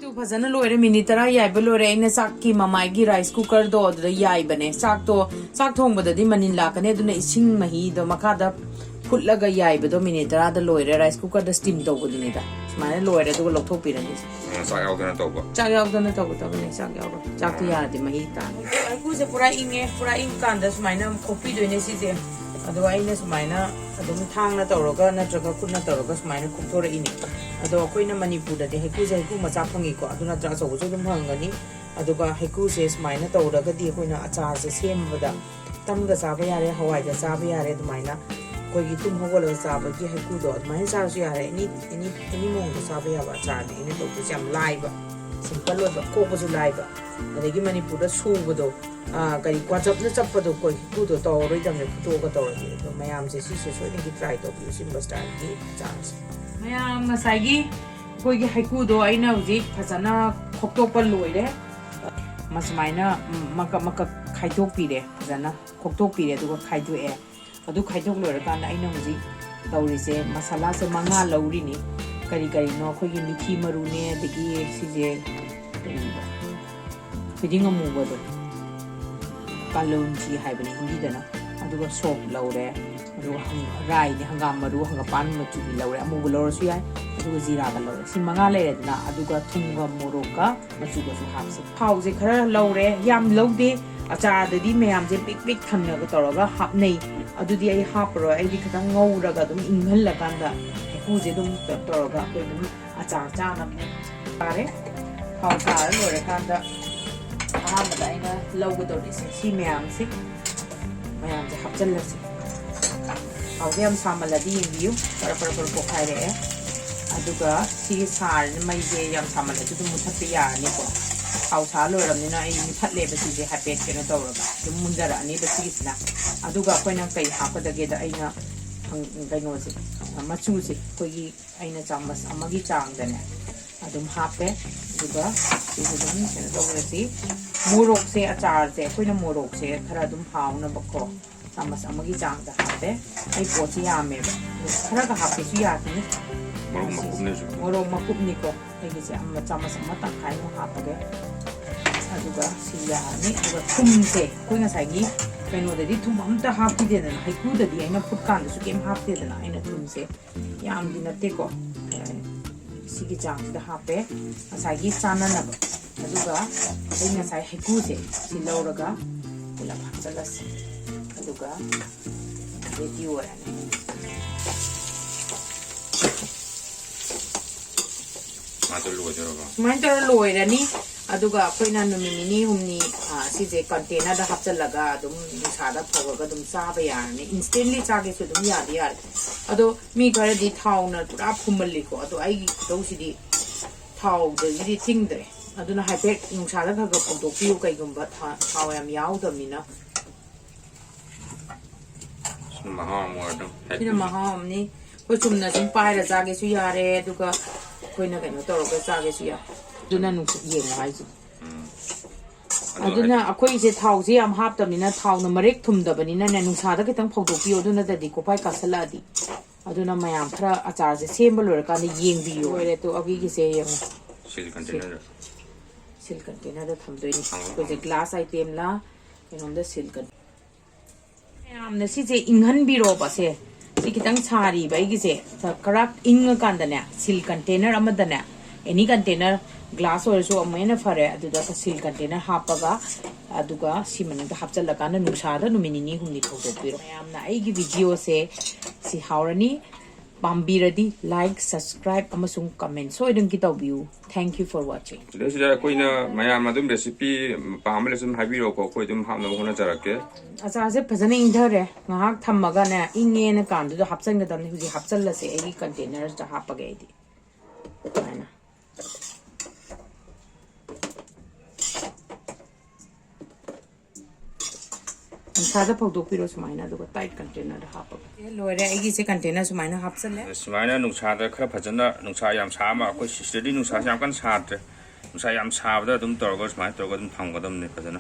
तू फजन लोरे मिनिट तरा याइब लोरे इने चाक की ममाई की राइस कुकर दो अदुदा याइबने चाक थोंबददी मनिन लाकने अदुना इसिंग मही दो मखादा फुटलगा याइबदो मिनिट तरा दा लोरे राइस कुकर दा स्टीम तौबदुनिदा सुमाने लोरे दुगा लौथोकपिरनि चाक यावदना तौबा तौबदबने चाक यावदो चाक तो यादि मही ताने हेकुसे पूरा इंग कांदा सुमाइना खोपिदोइने सिजे अदो आइने सुमाइना अदुम थांगना तौरगा नत्रगा कुना तौरगा सुमाइना खुक्थोरइनि अदो अखोइना मणिपुरददि हेकुसे हेकु मचा फंगिको अदुना चा अचौबसु अदुम फंगनी अदुगा हेकुसे सुमाइना तौरगदि अखोइना अचारसे सेमबदा तमगा चाबा यारे हवाइगा चाबा यारे अदुमाइना कोई तुम होगल चाबगी हेकुदो अदुमाइना चारसु यारे एनी मोंगो चाबा याबा अचारदि इने तौबसु याम लाइबा सिंपल ओइबा कोबसु लाइबा अदगी मणिपुरदा सुबदो कई क्वाचपना चप्पदो कोई हेकुदो तौरोइदमने फुटोगा तौरदि अदो मयामसे सिसे सोइदि ट्राई तौबियो सिम्बा स्टाइलगी चांस मैम मसाइगी कोई हेकुदो आइना हुजिक फजना खोक्टोपा लोइरे मसमाइना मक खाइदोकपिरे फजना खोक्टोकपिरे दुगा खाइदोए अदु खाइदोक लोइरकान आइना हुजिक तौरिसे मसाला से मंगा लौरिनी करी नो खोगी मिठी मरुने दगी सिजे फिदिंग अमुबदो कालुंची हाइबने हिंदीदना अदुगा सोप लौरे राई हंगाम मरु हंगापान मचु लौरे अमुब लौरसु याय अदुगा जीरागा लौरे सि मंगा लेरेदना अदुगा थुंगा मोरोका मचुगसु हापसे थाउजे खरा लौरे याम लौदे अचारददी मयामजे पिक थन्नगा तौरगा हापनै अदुदी आई हापरो आइदि खतंग ngौरगा दुम इंघल्लकांदा हेकुजे दुम तौरगा कोइ दुम अचार चानमने तारे थाउ सार लोरे कांदा अहामदा आइना लौगदोरिसे सि मयामसे हापचल्लसे हाउदे हम सामलदी येंबियु पर पोखाइरे अदुगा सी सार मैजे यम सामलदी दुम मुथपे यारनिको हाउ सा लोरमनिना आई मुथले बसिजे हापेट केनो तौरगा दुम मुंजरानि बसिगिसना अदुगा कोइना कई हापदगेदा आइना कइनोसे मचुसे कोइगी आइना चामस अमगी चांगदने अदुम हापे अदुगा सिजुदम केनो तौरसी मोरोक से अचार से कोइना मोरोक से खरा दुम हाउना बको चामस अमगी चांगदा हापे आई पोची यामे खरा का हापे सु यातिनी मोरोक मकुपनिको आइगिसे अम्मा चामस अम्मा तंखाइ मो हापगे अदुगा सियानी अदुगा थुमसे कोइना साइगी कइनोददि थुम अमता हापिदेदना हेकुददि आइना फुटकांदसु केम हापिदेदना आइना थुमसे यामदि नतेको सिगी चांगदा हापे असाइगी चाननब अदुगा आइना साइ हेकुसे सि लौरगा पुला हापचलस अदुगा रेडी ओराने सुमाइन तौर लोइरनी अदुगा अखोइना नुमिनिनी हुमनी सिजे कंटेनर दा हापचलगा अदुम नुसादा फौगगा अदुम चाबा यारनी इंस्टेंटली चागेसु अदुम यादि यार अदो मी खरदि थाउना पुरा फुमल्लिको अदो आइगी दौसिदि थाउ दगिदि थिंगद्रे अदुना हाइपेट नुसादा खगा फौदोपियो कइगुंबा थाउ याम याउदमिना महामनी कोइ चुमना सुम पाइरा चागेसु यारे अदुगा कोइना कइनो तौरगा चागेसु या अदुना नुस येंग हाइसु अदुना अखोइसे थाउसे याम हापतमिना थाउना मरेक थुमदबनिना ने नुसादा खितंग फौदोपियो अदुना ददि कोपाइ कासलादि अदुना मयाम खरा अचारसे सेम्बा लोरकान येंबियो ओरे तो अगिगिसे येंग सिल कंटेनर दा थमदोइनि कोइसे ग्लास आइटम ला केनोमदा सिल कंटेनर यामना सिजे इंघन बिरो बसे सि खितंग सारी बाइगिसे कराक इंग कांदने सिल कंटेनर अमदने एनी कंटेनर ग्लास ओरसो अमेना फरे अदुदा सिल कंटेनर हापगा अदुगा सिमनदा हापचलकान नुसादा नुमिनिनी हुमनि थौदोपिरो यामना आइगी वीडियो से सि हावरनी पाम्बीरदी लाइक सब्सक्राइब अमसुंग कमेंट सोइदंग की तौबियु थैंक यू फॉर वाचिंग सिदा कोइना मयाम अदुम रेसिपी पामले सुम हाबिरो को कोइ दुम हामना होना जरके अचार से फजने इंधरे ngahak thammaga ne ingene kandu do hapchangdamni huji hapchallase egi containers da hapage idi aina सादा फौदोपिरो सुमाइना दुगा टाइट कंटेनर हापग लोरे एगी से कंटेनर सुमाइना हापचले सुमाइना नुसादा खरा फजना नुसा याम सामा कोइ सिस्टडी नुसा याम कन सात्रे नुसा याम साबदा दुम तौरगा सुमाइ तौरगा दुम थंगदमने फजना